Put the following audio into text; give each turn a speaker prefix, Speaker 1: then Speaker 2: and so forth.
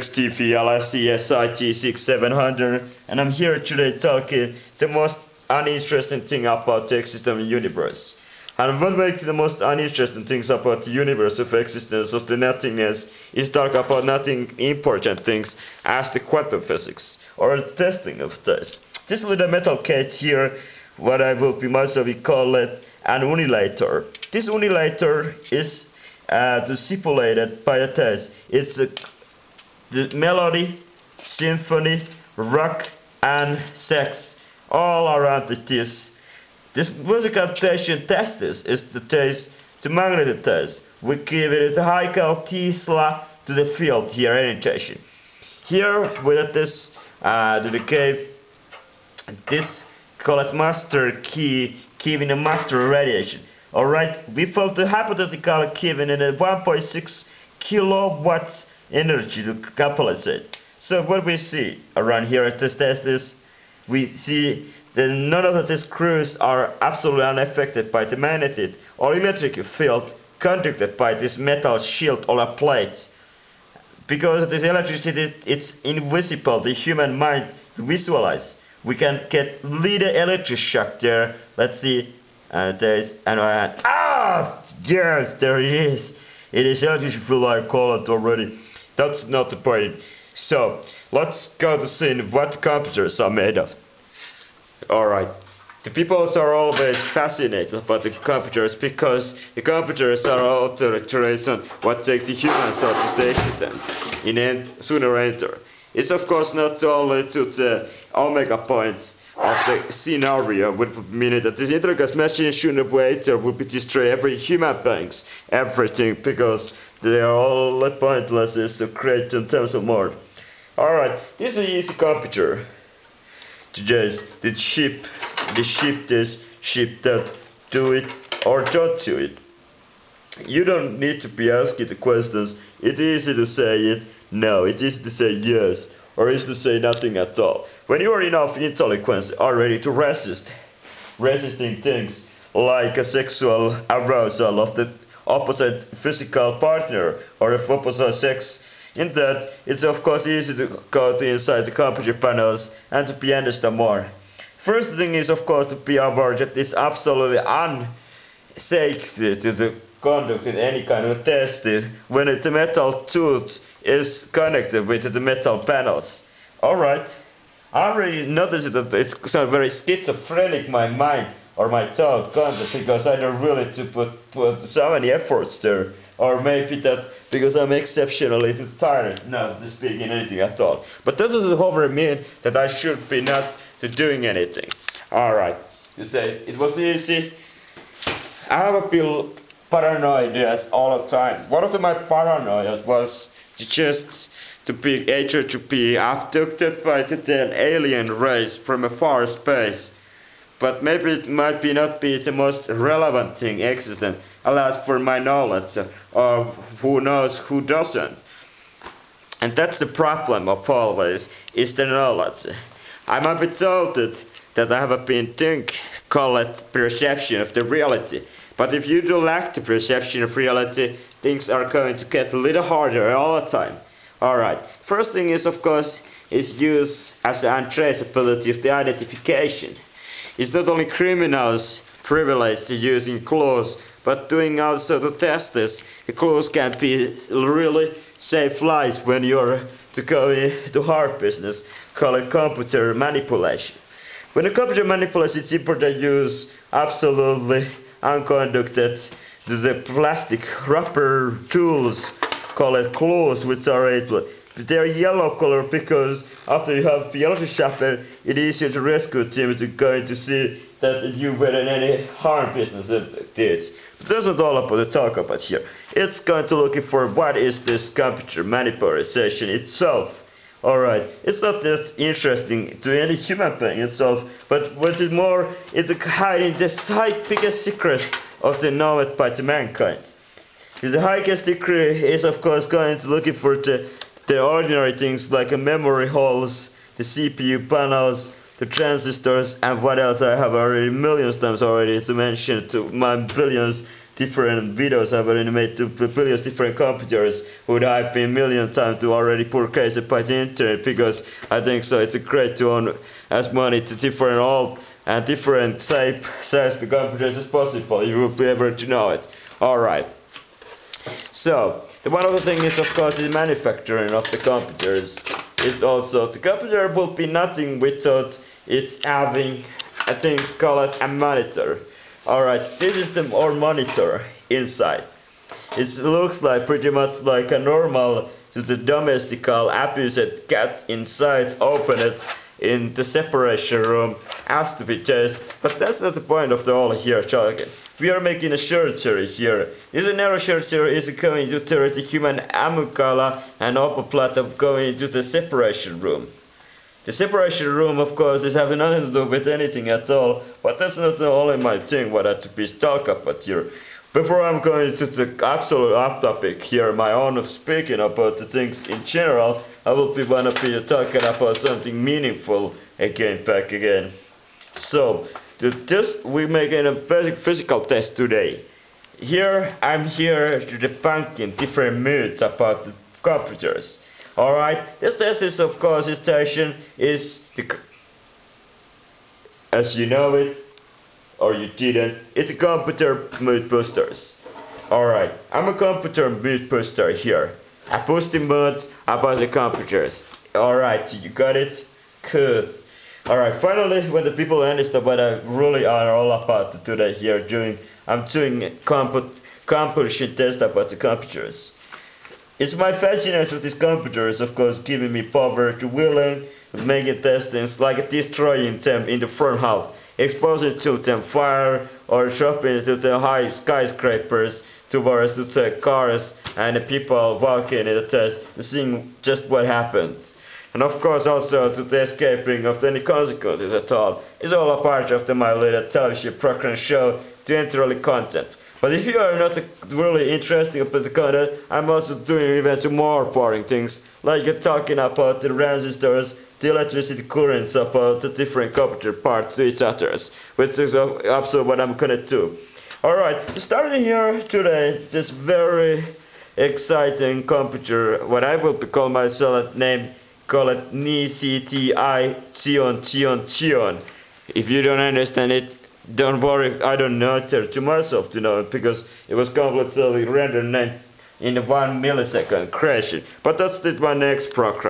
Speaker 1: TVLSCSIT6700, and I'm here today talking the most uninteresting thing about the existence of the universe. And what makes the most uninteresting things about the universe of existence of the nothingness is talk about nothing important things as the quantum physics or the testing of this. This little metal cage here, what I will be myself call it an unilator. This unilator is stipulated by a test. It's the melody, symphony, rock and sex all around it is. This musical test is the test, the magnetic test. We give it a high count Tesla to the field here orientation. Here with this to the cave, this called master key giving a master radiation. Alright, we felt the hypothetical given in a 1.6 kilowatts energy to capitalize. So what we see around here at this test is we see that none of these screws are absolutely unaffected by the magnetic or electric field conducted by this metal shield or a plate. Because this electricity it's invisible, the human mind to visualize. We can get little electric shock there. Let's see. There is another. Yes, there it is. It is electric field, I call it already. That's not the point. So let's go to see what computers are made of. Alright. The people are always fascinated about the computers because the computers are also the reason what takes the humans out of the existence in end, sooner or later. It's of course not only to the omega points of the scenario, which would mean that this intricate machine sooner or later will be destroy every human beings, everything, because they are all pointless is to create in terms of more. Alright, this is an easy computer. To just the ship this, ship that, do it or don't do it. You don't need to be asking the questions. It's easy to say it, no. It's easy to say yes, or easy to say nothing at all. When you are enough intelligence already to resisting things like a sexual arousal of the opposite physical partner or of opposite sex, in that it's of course easy to go to inside the computer panels and to be understand more. First thing is of course to be aware that it's absolutely unsafe to the conduct in any kind of test when the metal tooth is connected with the metal panels. Alright, I already noticed that it's very schizophrenic my mind or my thought concept because I don't really to put so many efforts there. Or maybe that because I'm exceptionally too tired not to speak in anything at all. But this doesn't however mean that I should be not to doing anything. Alright, you say it was easy. I have a bit paranoid all the time. One of my paranoia was just to be abducted by the alien race from a far space. But maybe it might not be the most relevant thing existent, alas for my knowledge, or who knows who doesn't. And that's the problem of always, is the knowledge. I might be told that I have been call it perception of the reality. But if you do lack the perception of reality, things are going to get a little harder all the time. Alright, first thing is of course, is use as an untraceability of the identification. It's not only criminals privileged to using clues, but doing also to test this. The clues can be really save lives when you're to go into hard business, call it computer manipulation. When a computer manipulation, it's important to use absolutely unconducted the plastic rubber tools, call it clues, which are able. They're yellow color because after you have the yellow sharper, it's easier to rescue team to go to see that you were in any harm business did. But that's not all about the talk about here. It's going to looking for what is this computer manipulation itself. Alright, it's not that interesting to any human being itself, but what is more, it's hiding the biggest secret of the knowledge by the mankind. The highest secret is of course going to looking for the ordinary things like memory holes, the CPU panels, the transistors, and what else I have already millions times already to mention to my billions different videos I've already made to billions different computers would have been million times to already purchase it by the internet, because I think so it's great to own as many to different all and different size the computers as possible. You will be able to know it. Alright. So, one of the things is of course the manufacturing of the computers. Is also the computer will be nothing without it's having a thing called a monitor. Alright, this is our monitor inside. It looks like pretty much like a normal to the domestical abused cat inside. Open it in the separation room has to be just, but that's not the point of the all here, Charlie. We are making a surgery here. This neurosurgery is going to turn the human amygdala and upper plateau going to the separation room. The separation room, of course, is having nothing to do with anything at all, but that's not the only my thing what I have to be talk about here. Before I'm going to the absolute off topic here, my own of speaking about the things in general, I will be wanna be talking about something meaningful back again. So, we're making a physical test today. I'm here to debunking different myths about the computers. Alright, this test is of course this station is as you know it, or you didn't, it's a computer myth busters. Alright, I'm a computer myth buster here. I posting myths about the computers. Alright, you got it? Good. Alright, finally, when the people understand what I really are all about today here I'm doing a compulsion test about the computers. It's my fascination with these computers, of course, giving me power to willing, making testings like destroying them in the front half, exposing to them fire, or dropping to the high skyscrapers towards the cars and the people walking in the test, seeing just what happens. And of course also to the escaping of any consequences at all. It's all a part of my little television program show to entirely content. But if you are not really interested about the content, I'm also doing even some more boring things, like talking about the transistors, the electricity currents, about the different computer parts to each other, which is absolutely what I'm gonna do. Alright, starting here today, this very exciting computer, what I will call myself name, call it NCTI Chion. If you don't understand it, don't worry, I don't know it to myself to know it, because it was completely rendered in 1 millisecond crashing. But that's the one next program.